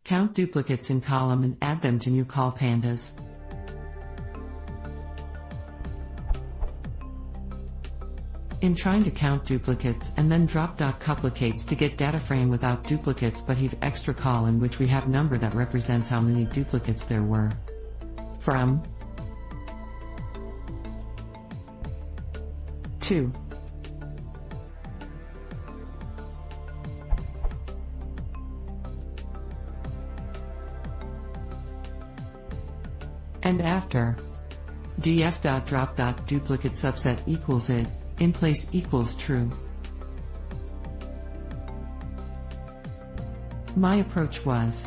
Count duplicates in column and add them to new call pandas. In trying to count duplicates and then drop duplicates to get data frame without duplicates but have extra call in which we have number that represents how many duplicates there were. From 2. And after df.drop.duplicate subset equals it, in place equals true. My approach was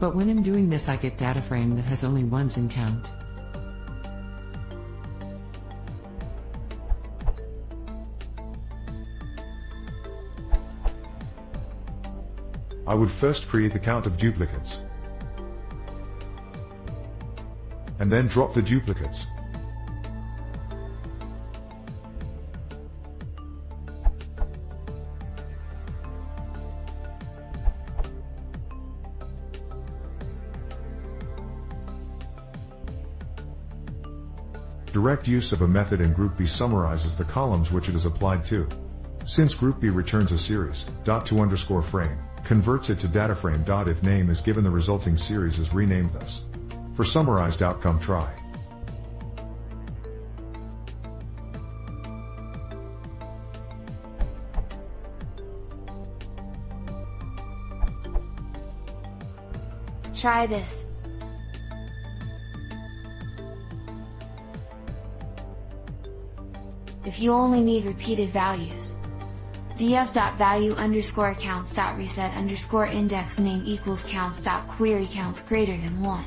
but when I'm doing this I get data frame that has only ones in count. I would first create the count of duplicates, and then drop the duplicates. Direct use of a method in Group B summarizes the columns which it is applied to. Since Group B returns a series, .to_frame, converts it to dataframe. If name is given, the resulting series is renamed thus. For summarized outcome, try. Try this. If you only need repeated values, df.value_counts.reset_index name equals counts.query counts greater than 1.